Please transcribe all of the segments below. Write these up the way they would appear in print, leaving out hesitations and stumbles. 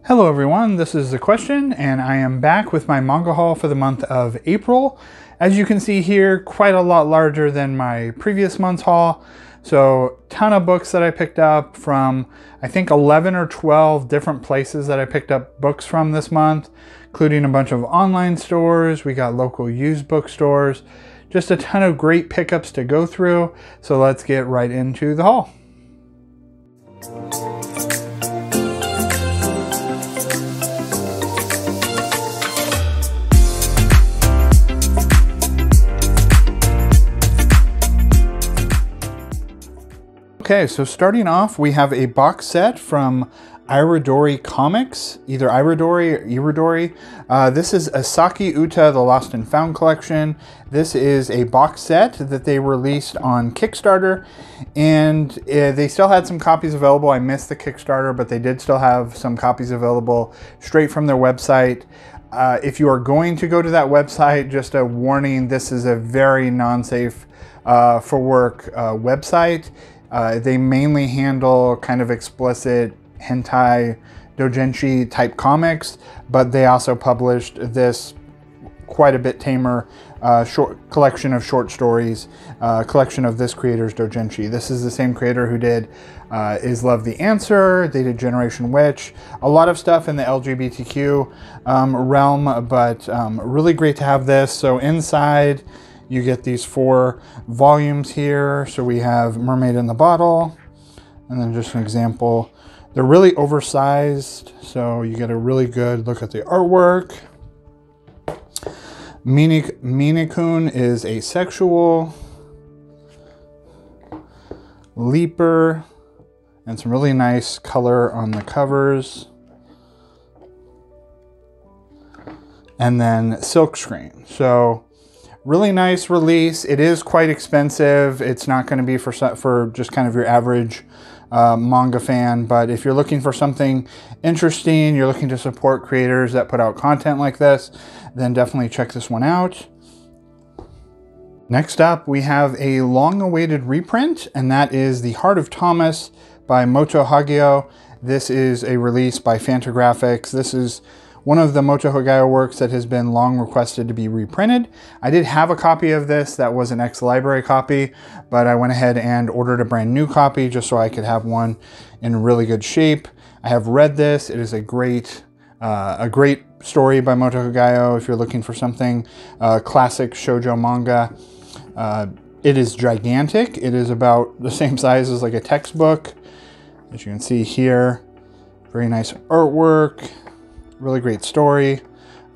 Hello everyone, this is The Question, and I am back with my manga haul for the month of April. As you can see here, quite a lot larger than my previous month's haul. So, ton of books that I picked up from, I think 11 or 12 different places that I picked up books from this month, including a bunch of online stores. We got local used bookstores, just a ton of great pickups to go through. So let's get right into the haul. Okay, so starting off, we have a box set from Irodori Comics, either Irodori or Irodori. This is Asaki Uta, The Lost and Found collection. This is a box set that they released on Kickstarter, and they still had some copies available. I missed the Kickstarter, but they did still have some copies available straight from their website. If you are going to go to that website, just a warning, this is a very non-safe for work website. They mainly handle kind of explicit hentai doujinshi type comics, but they also published this quite a bit tamer short collection of short stories, collection of this creator's doujinshi. This is the same creator who did Is Love the Answer? They did Generation Witch, a lot of stuff in the LGBTQ realm, but really great to have this. So inside, you get these 4 volumes here. So we have Mermaid in the Bottle, and then just an example. They're really oversized, so you get a really good look at the artwork. Minikun is asexual. Leaper, and some really nice color on the covers. And then Silkscreen. So really nice release. It is quite expensive. It's not going to be for just kind of your average manga fan, but if you're looking for something interesting, you're looking to support creators that put out content like this, then definitely check this one out. Next up, we have a long-awaited reprint, and that is The Heart of Thomas by Moto Hagio. This is a release by Fantagraphics. This is one of the Moto Hagio works that has been long requested to be reprinted. I did have a copy of this that was an ex-library copy, but I went ahead and ordered a brand new copy just so I could have one in really good shape. I have read this. It is a great story by Moto Hagio if you're looking for something classic shoujo manga. It is gigantic. It is about the same size as like a textbook, as you can see here. Very nice artwork. Really great story.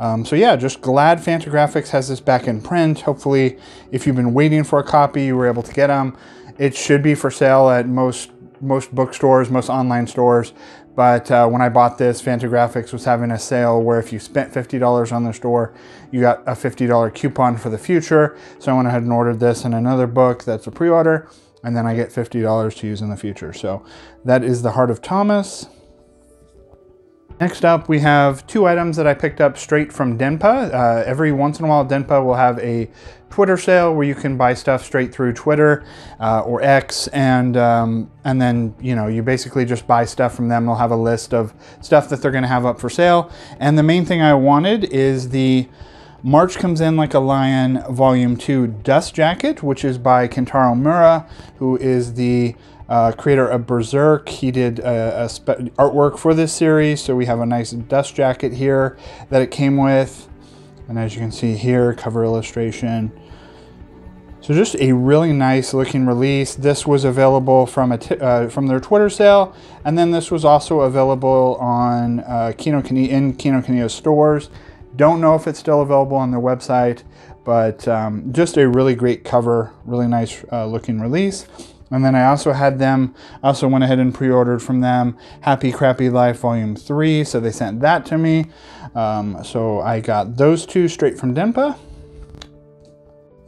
So yeah, just glad Fantagraphics has this back in print. Hopefully, if you've been waiting for a copy, you were able to get them. It should be for sale at most bookstores, most online stores. But when I bought this, Fantagraphics was having a sale where if you spent $50 on their store, you got a $50 coupon for the future. So I went ahead and ordered this and another book that's a pre-order, and then I get $50 to use in the future. So that is The Heart of Thomas. Next up, we have 2 items that I picked up straight from Denpa. Every once in a while, Denpa will have a Twitter sale where you can buy stuff straight through Twitter or X, and then you basically just buy stuff from them. They'll have a list of stuff that they're going to have up for sale. And the main thing I wanted is the March Comes In Like a Lion Volume 2 Dust Jacket, which is by Kentaro Miura, who is the creator of Berserk. He did artwork for this series, so we have a nice dust jacket here that it came with. And as you can see here, cover illustration. So just a really nice looking release. This was available from their Twitter sale, and then this was also available on Kinokuniya stores. Don't know if it's still available on their website, but just a really great cover, really nice looking release. And then I also went ahead and pre-ordered from them Happy Crappy Life Volume 3, so they sent that to me. So I got those 2 straight from Denpa.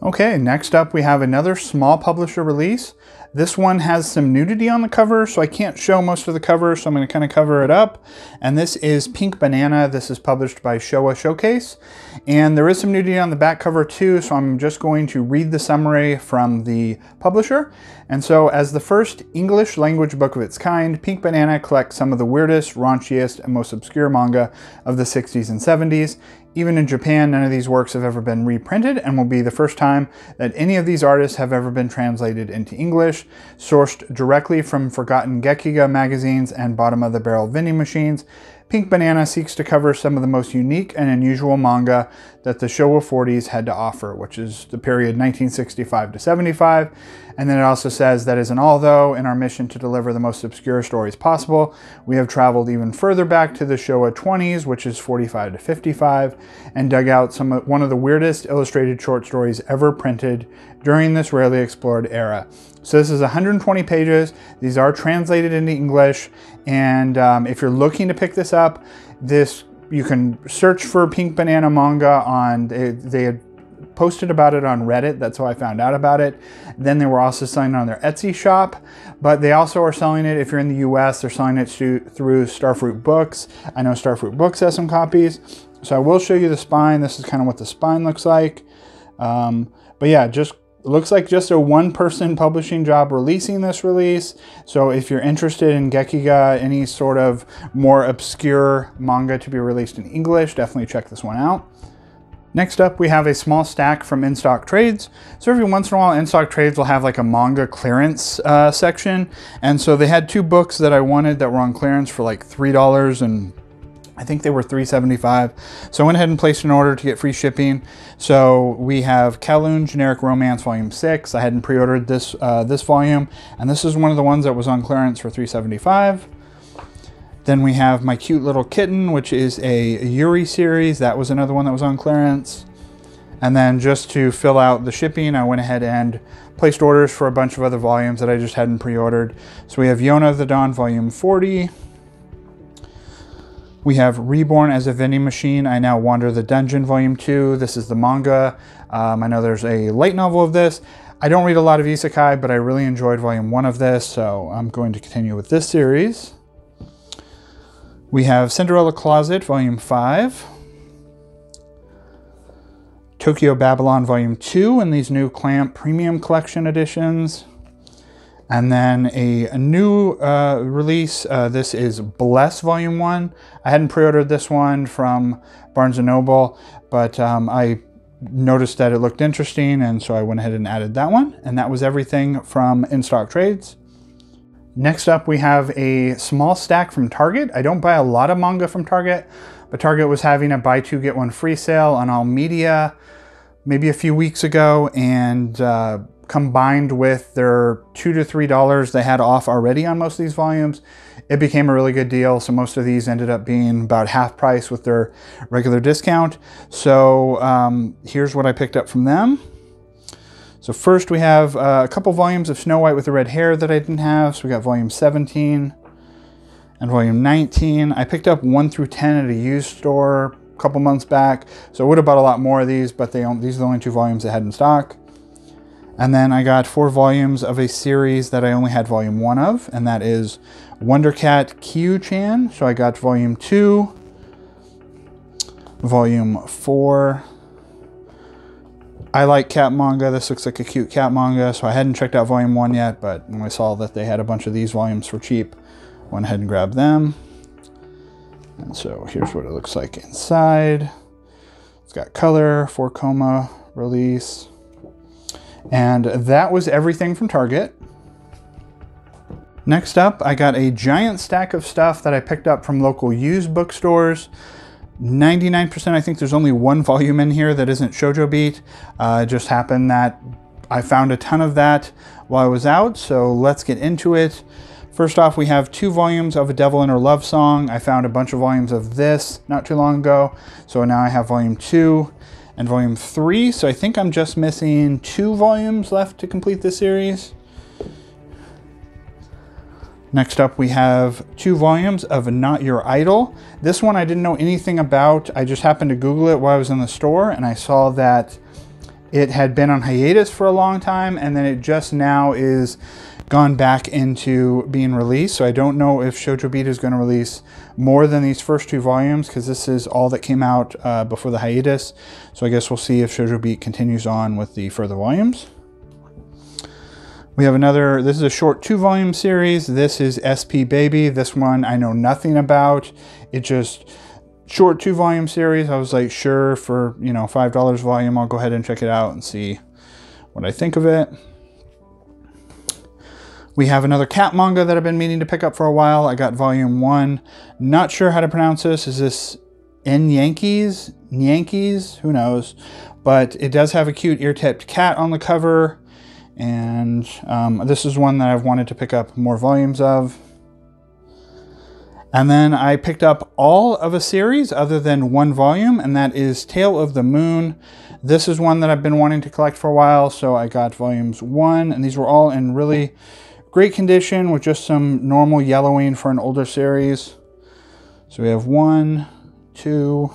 Okay, next up we have another small publisher release. This one has some nudity on the cover, so I can't show most of the cover, so I'm going to kind of cover it up. And this is Pink Banana. This is published by Showa Showcase. And there is some nudity on the back cover too, so I'm just going to read the summary from the publisher. And so, as the first English language book of its kind, Pink Banana collects some of the weirdest, raunchiest, and most obscure manga of the 60s and 70s. Even in Japan, none of these works have ever been reprinted and will be the first time that any of these artists have ever been translated into English, sourced directly from forgotten Gekiga magazines and bottom-of-the-barrel vending machines. Pink Banana seeks to cover some of the most unique and unusual manga that the Showa 40s had to offer, which is the period 1965 to 75. And then it also says that as an although in our mission to deliver the most obscure stories possible, we have traveled even further back to the Showa 20s, which is 45 to 55, and dug out one of the weirdest illustrated short stories ever printed during this rarely explored era. So this is 120 pages. These are translated into English, and if you're looking to pick this up, you can search for Pink Banana manga on, they had posted about it on Reddit. That's how I found out about it. Then they were also selling it on their Etsy shop, but they also are selling it, if you're in the US, they're selling it through Starfruit Books. I know Starfruit Books has some copies. So I will show you the spine. This is kind of what the spine looks like. But yeah, it looks like just a one-person publishing job releasing this release. So if you're interested in Gekiga, any sort of more obscure manga to be released in English, definitely check this one out. Next up, we have a small stack from Instock Trades. So every once in a while, Instock Trades will have like a manga clearance section. And so they had two books that I wanted that were on clearance for like $3, and I think they were $3.75. So I went ahead and placed an order to get free shipping. So we have Kowloon Generic Romance Volume 6. I hadn't pre-ordered this volume, and this is one of the ones that was on clearance for $3.75. Then we have My Cute Little Kitten, which is a Yuri series. That was another one that was on clearance. And then just to fill out the shipping, I went ahead and placed orders for a bunch of other volumes that I just hadn't pre-ordered. So we have Yona of the Dawn Volume 40. We have Reborn as a Vending Machine, I Now Wander the Dungeon Volume 2. This is the manga. I know there's a light novel of this. I don't read a lot of isekai, but I really enjoyed Volume 1 of this, so I'm going to continue with this series. We have Cinderella Closet, Volume 5. Tokyo Babylon, Volume 2, in these new Clamp Premium Collection editions. And then a new release, this is Bless, Volume 1. I hadn't pre-ordered this one from Barnes & Noble, but I noticed that it looked interesting, and so I went ahead and added that one. And that was everything from Instock Trades. Next up, we have a small stack from Target. I don't buy a lot of manga from Target, but Target was having a buy two, get one free sale on all media maybe a few weeks ago, and combined with their $2 to $3 they had off already on most of these volumes, it became a really good deal. So most of these ended up being about half price with their regular discount. So here's what I picked up from them. So first we have a couple volumes of Snow White with the Red Hair that I didn't have. So we got volume 17 and volume 19. I picked up 1 through 10 at a used store a couple months back. So I would have bought a lot more of these, but these are the only 2 volumes they had in stock. And then I got 4 volumes of a series that I only had volume 1 of, and that is Wondercat Kyu-chan. So I got volume 2, volume 4. I like cat manga. This looks like a cute cat manga, so I hadn't checked out volume 1 yet, but when I saw that they had a bunch of these volumes for cheap, went ahead and grabbed them. And so here's what it looks like inside. It's got color, 4-coma release. And that was everything from Target. Next up, I got a giant stack of stuff that I picked up from local used bookstores. 99%, I think there's only 1 volume in here that isn't Shoujo Beat. It just happened that I found a ton of that while I was out, so let's get into it. First off, we have 2 volumes of A Devil in Her Love Song. I found a bunch of volumes of this not too long ago, so now I have volume 2 and volume 3, so I think I'm just missing 2 volumes left to complete this series. Next up, we have 2 volumes of Not Your Idol. This one I didn't know anything about. I just happened to Google it while I was in the store, and I saw that it had been on hiatus for a long time, and then it just now is gone back into being released. So I don't know if Shoujo Beat is going to release more than these first 2 volumes, because this is all that came out before the hiatus. So I guess we'll see if Shoujo Beat continues on with the further volumes. We have another, this is a short 2-volume series. This is SP Baby. This one I know nothing about. It just, short 2-volume series. I was like, sure, for, you know, $5 volume, I'll go ahead and check it out and see what I think of it. We have another cat manga that I've been meaning to pick up for a while. I got volume 1. Not sure how to pronounce this. Is this Yankees? Who knows? But it does have a cute ear-tipped cat on the cover. And this is one that I've wanted to pick up more volumes of. And then I picked up all of a series other than 1 volume, and that is Tale of the Moon. This is one that I've been wanting to collect for a while, so I got volumes 1, and these were all in really great condition with just some normal yellowing for an older series. So we have 1, 2,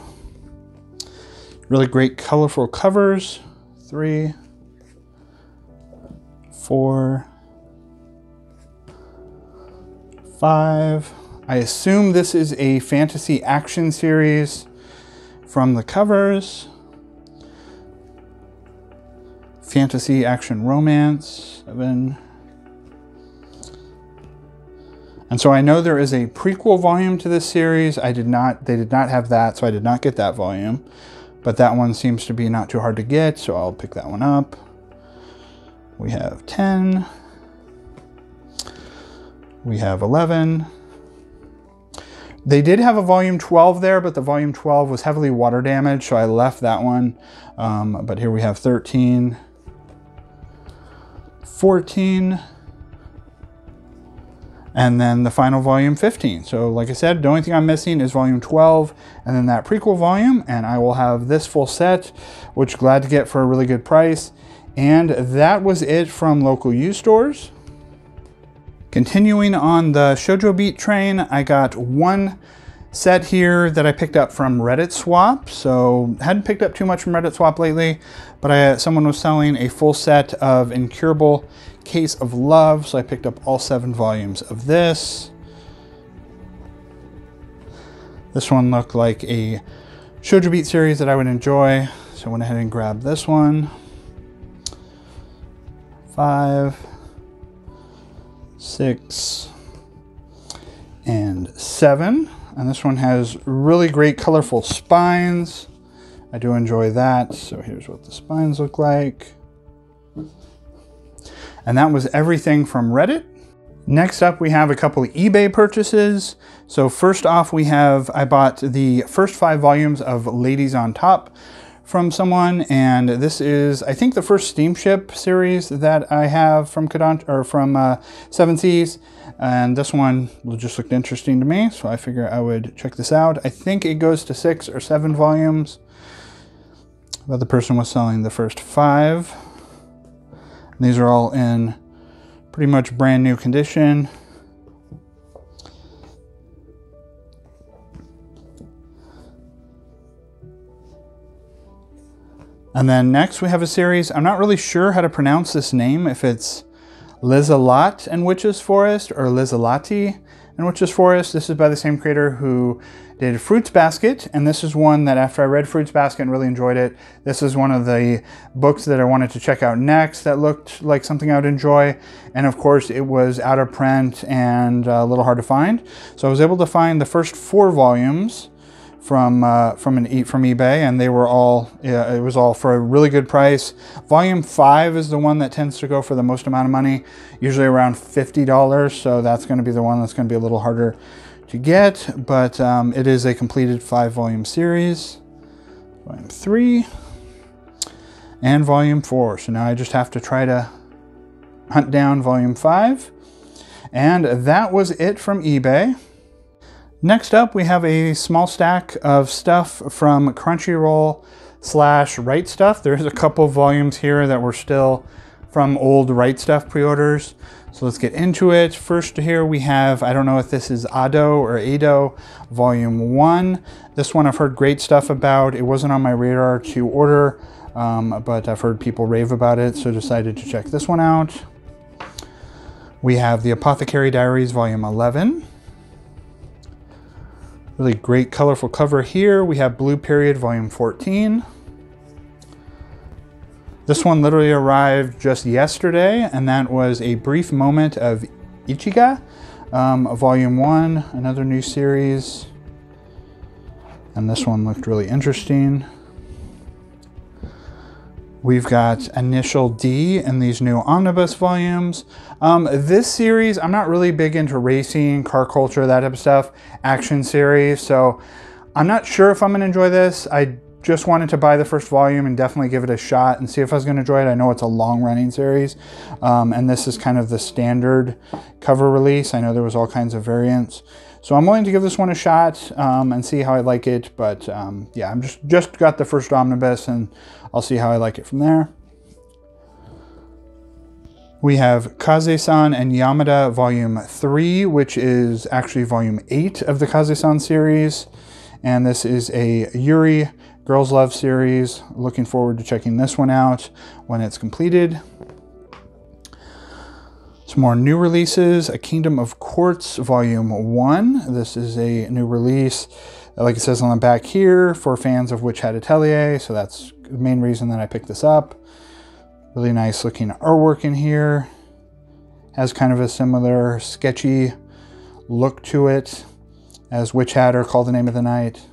really great colorful covers, 3, 4, 5. I assume this is a fantasy action series from the covers. Fantasy action romance, 7. And so I know there is a prequel volume to this series. They did not have that, so I did not get that volume. But that one seems to be not too hard to get, so I'll pick that one up. We have 10. We have 11. They did have a volume 12 there, but the volume 12 was heavily water damaged, so I left that one. But here we have 13, 14, and then the final volume 15. So like I said, the only thing I'm missing is volume 12 and then that prequel volume, and I will have this full set, which glad to get for a really good price. And that was it from local used stores. Continuing on the Shoujo Beat train, I got 1 set here that I picked up from Reddit Swap. So hadn't picked up too much from Reddit Swap lately, but someone was selling a full set of Incurable Case of Love, so I picked up all 7 volumes of this. This one looked like a Shoujo Beat series that I would enjoy, so I went ahead and grabbed this one. 5, 6, and 7. And this one has really great colorful spines. I do enjoy that. So here's what the spines look like. And that was everything from Reddit. Next up, we have a couple of eBay purchases. So first off, I bought the first 5 volumes of Ladies on Top from someone, and this is, I think, the first steamship series that I have from Seven Seas, and this one just looked interesting to me, so I figured I would check this out. I think it goes to 6 or 7 volumes, but the person was selling the first 5. And these are all in pretty much brand new condition. And then next we have a series, I'm not really sure how to pronounce this name, if it's Lizalat and Witch's Forest or Lizalati and Witch's Forest. This is by the same creator who did Fruits Basket, and this is one that after I read Fruits Basket and really enjoyed it, this is one of the books that I wanted to check out next that looked like something I would enjoy. And of course it was out of print and a little hard to find. So I was able to find the first 4 volumes from eBay, and they were all, it was all for a really good price. Volume 5 is the one that tends to go for the most amount of money, usually around $50, so that's going to be the one that's going to be a little harder to get, but it is a completed 5-volume series. Volume 3 and Volume 4, so now I just have to try to hunt down Volume 5, and that was it from eBay. Next up, we have a small stack of stuff from Crunchyroll / Right Stuff. There's a couple volumes here that were still from old Right Stuff pre-orders. So let's get into it. First here we have, I don't know if this is Ado or Ado, Volume 1. This one I've heard great stuff about. It wasn't on my radar to order, but I've heard people rave about it, so decided to check this one out. We have the Apothecary Diaries Volume 11. Really great colorful cover here. We have Blue Period Volume 14. This one literally arrived just yesterday, and that was A Brief Moment of Ichiga, Volume 1, another new series. And this one looked really interesting. We've got Initial D in these new Omnibus volumes. This series, I'm not really big into racing, car culture, that type of stuff, action series, so I'm not sure if I'm going to enjoy this. I just wanted to buy the first volume and definitely give it a shot and see if I was going to enjoy it. I know it's a long-running series, and this is kind of the standard cover release. I know there was all kinds of variants, so I'm willing to give this one a shot and see how I like it. But yeah, I'm just got the first omnibus, and I'll see how I like it from there. We have Kaze-san and Yamada Volume 3, which is actually Volume 8 of the Kaze-san series, and this is a Yuri Girls Love series. Looking forward to checking this one out when it's completed. Some more new releases. A Kingdom of Quartz Volume 1. This is a new release, like it says on the back here, for fans of Witch Hat Atelier, so that's the main reason that I picked this up. Really nice looking artwork in here. Has kind of a similar sketchy look to it as Witch Hat or Call the Name of the Night.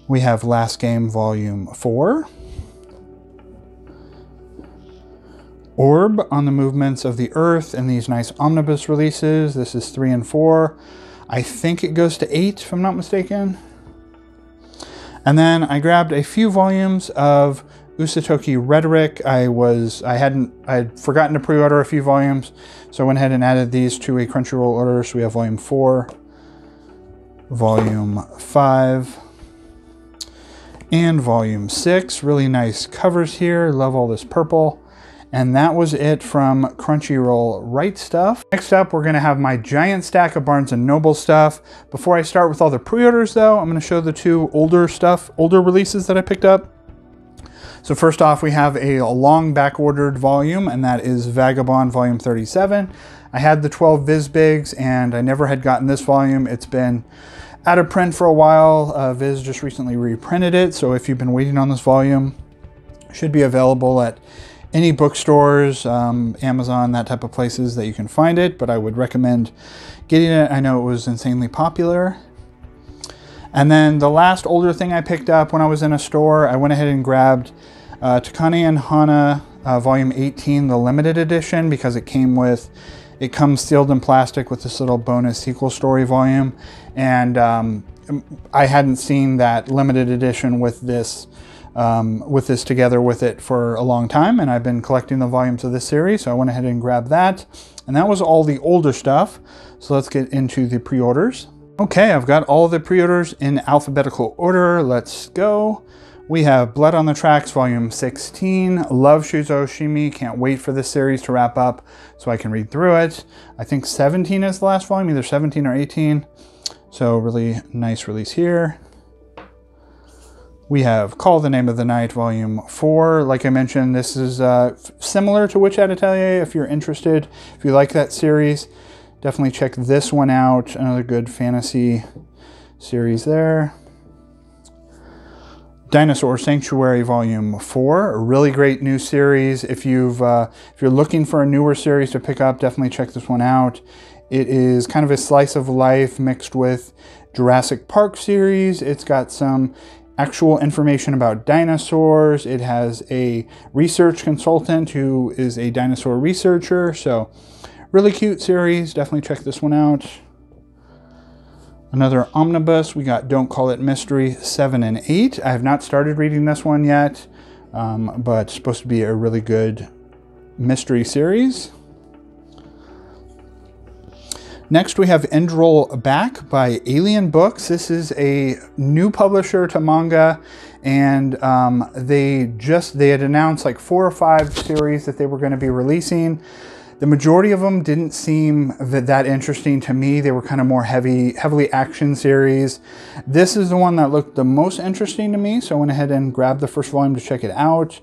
We have Last Game Volume 4. Orb on the Movements of the Earth in these nice omnibus releases. This is 3 and 4. I think it goes to 8 if I'm not mistaken. And then I grabbed a few volumes of Usatoki Rhetoric. I had forgotten to pre-order a few volumes, so I went ahead and added these to a Crunchyroll order. So we have Volume 4, Volume 5, and Volume 6. Really nice covers here. Love all this purple. And that was it from Crunchyroll Right Stuff. Next up, we're gonna have my giant stack of Barnes & Noble stuff. Before I start with all the pre-orders though, I'm gonna show the two older releases that I picked up. So first off, we have a long back-ordered volume, and that is Vagabond Volume 37. I had the 12 Vizbigs, and I never had gotten this volume. It's been out of print for a while. Viz just recently reprinted it, so if you've been waiting on this volume, it should be available at any bookstores, Amazon, that type of places that you can find it, but I would recommend getting it. I know it was insanely popular. And then the last older thing I picked up when I was in a store, I went ahead and grabbed Takane and Hana Volume 18, the limited edition, because it comes sealed in plastic with this little bonus sequel story volume. And I hadn't seen that limited edition with this together with it for a long time, and I've been collecting the volumes of this series, so I went ahead and grabbed that. And that was all the older stuff. So let's get into the pre-orders. Okay, I've got all the pre-orders in alphabetical order. Let's go. We have Blood on the Tracks Volume 16. Love Shuzo Oshimi. Can't wait for this series to wrap up so I can read through it. I think 17 is the last volume, either 17 or 18. So really nice release here. We have Call the Name of the Night Volume 4. Like I mentioned, this is similar to Witch Hat Atelier if you're interested. If you like that series, definitely check this one out. Another good fantasy series there. Dinosaur Sanctuary Volume 4, a really great new series. If you're looking for a newer series to pick up, definitely check this one out. It is kind of a slice of life mixed with Jurassic Park series. It's got some actual information about dinosaurs. It has a research consultant who is a dinosaur researcher. So really cute series. Definitely check this one out. Another omnibus. We got Don't Call It Mystery 7 and 8. I have not started reading this one yet, but it's supposed to be a really good mystery series. Next, we have Endroll Back by Alien Books. This is a new publisher to manga, and they had announced like 4 or 5 series that they were going to be releasing. The majority of them didn't seem that interesting to me. They were kind of more heavily action series. This is the one that looked the most interesting to me, so I went ahead and grabbed the first volume to check it out.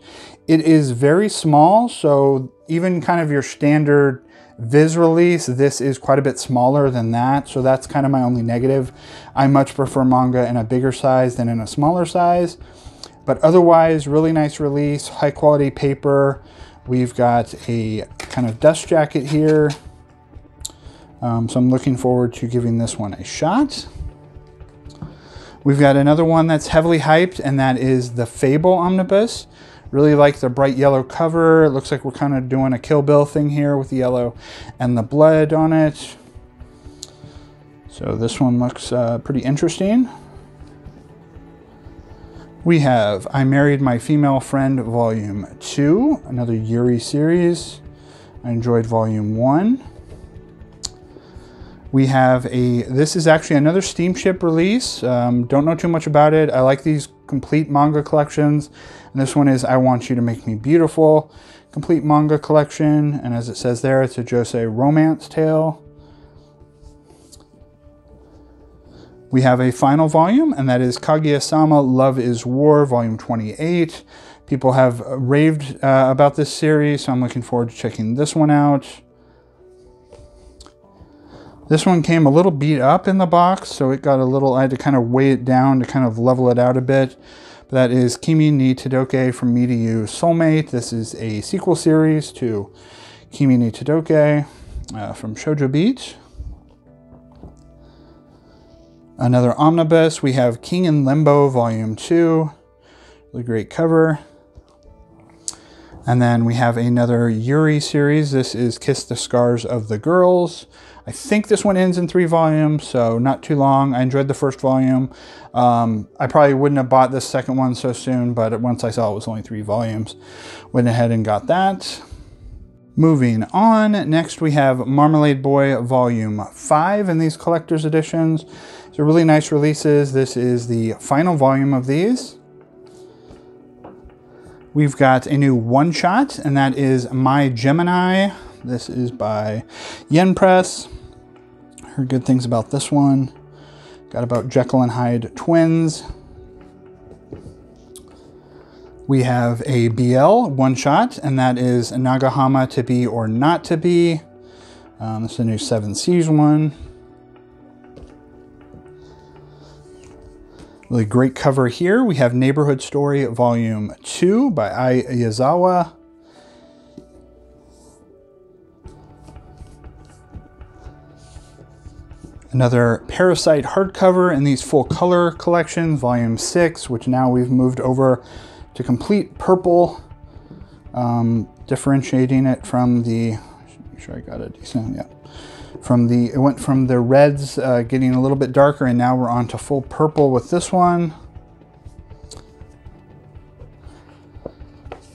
It is very small, so even kind of your standard Viz release, this is quite a bit smaller than that, so that's kind of my only negative. I much prefer manga in a bigger size than in a smaller size, but otherwise, really nice release, high quality paper. We've got a kind of dust jacket here, so I'm looking forward to giving this one a shot. We've got another one that's heavily hyped, and that is the Fable Omnibus. Really like the bright yellow cover. It looks like we're kind of doing a Kill Bill thing here with the yellow and the blood on it. So this one looks pretty interesting. We have I Married My Female Friend Volume 2, another Yuri series. I enjoyed Volume 1. We have this is actually another Steamship release. Don't know too much about it. I like these complete manga collections. And this one is I Want You to Make Me Beautiful, complete manga collection. And as it says there, it's a josei romance tale. We have a final volume, and that is Kaguya-sama Love is War, Volume 28. People have raved about this series, so I'm looking forward to checking this one out. This one came a little beat up in the box, so it got a little, I had to kind of weigh it down to kind of level it out a bit. But that is Kimi ni Todoke From Me to You Soulmate. This is a sequel series to Kimi ni Todoke from Shoujo Beat. Another omnibus, we have King in Limbo Volume 2, really great cover. And then we have another Yuri series. This is Kiss the Scars of the Girls. I think this one ends in 3 volumes, so not too long. I enjoyed the first volume. I probably wouldn't have bought this second one so soon, but once I saw it was only 3 volumes, went ahead and got that. Moving on, next we have Marmalade Boy Volume 5 in these collector's editions. These are really nice releases. This is the final volume of these. We've got a new one-shot, and that is My Gemini. This is by Yen Press. Heard good things about this one. Got about Jekyll and Hyde twins. We have a BL one-shot, and that is Nagahama To Be or Not To Be. This is a new 7 Seas one. Really great cover here. We have Neighborhood Story Volume 2 by Iyazawa. Another Parasite hardcover in these full color collections, Volume 6, which now we've moved over to complete purple, differentiating it from the, make sure I got it decent, yeah. It went from the reds getting a little bit darker, and now we're on to full purple with this one.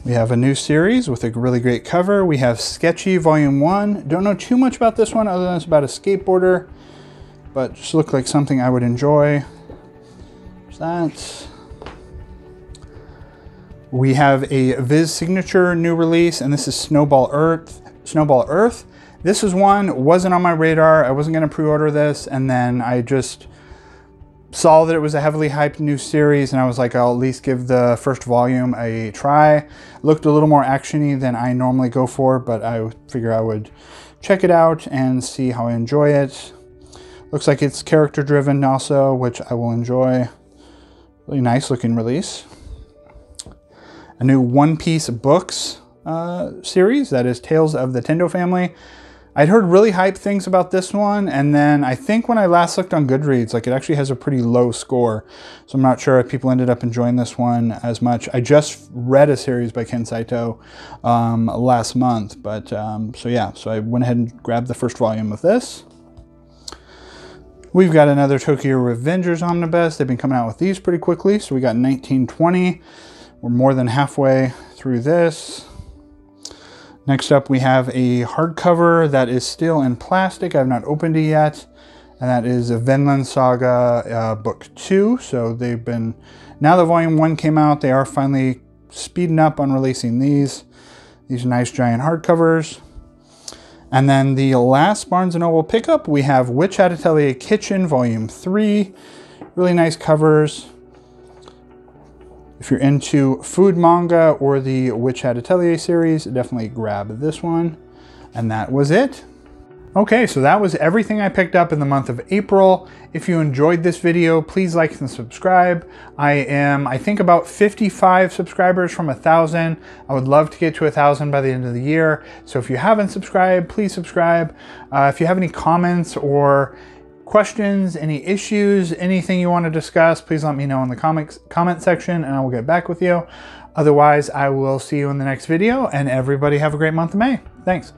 We have a new series with a really great cover. We have Sketchy Volume 1. Don't know too much about this one other than it's about a skateboarder, but just looked like something I would enjoy. There's that. We have a Viz Signature new release, and this is Snowball Earth. This is one, wasn't on my radar. I wasn't gonna pre-order this, and then I just saw that it was a heavily hyped new series, and I was like, I'll at least give the first volume a try. Looked a little more actiony than I normally go for, but I figure I would check it out and see how I enjoy it. Looks like it's character driven also, which I will enjoy. Really nice looking release. A new One Piece books series, that is Tales of the Tendo Family. I'd heard really hyped things about this one, and then I think when I last looked on Goodreads, like it actually has a pretty low score. So I'm not sure if people ended up enjoying this one as much. I just read a series by Ken Saito last month, but so yeah, so I went ahead and grabbed the first volume of this. We've got another Tokyo Revengers Omnibus. They've been coming out with these pretty quickly. So we got 1920. We're more than halfway through this. Next up, we have a hardcover that is still in plastic. I've not opened it yet. And that is a Venn Saga book 2. So they've been, now that volume 1 came out, they are finally speeding up on releasing these. These are nice giant hardcovers. And then the last Barnes & Noble pickup, we have Witch at Atelier Kitchen Volume 3. Really nice covers. If you're into food manga or the Witch at Atelier series, definitely grab this one. And that was it. Okay, so that was everything I picked up in the month of April. If you enjoyed this video, please like and subscribe. I am, I think, about 55 subscribers from 1,000. I would love to get to 1,000 by the end of the year. So if you haven't subscribed, please subscribe. If you have any comments or questions, any issues, anything you want to discuss, please let me know in the comment section and I will get back with you. Otherwise, I will see you in the next video, and everybody have a great month of May. Thanks.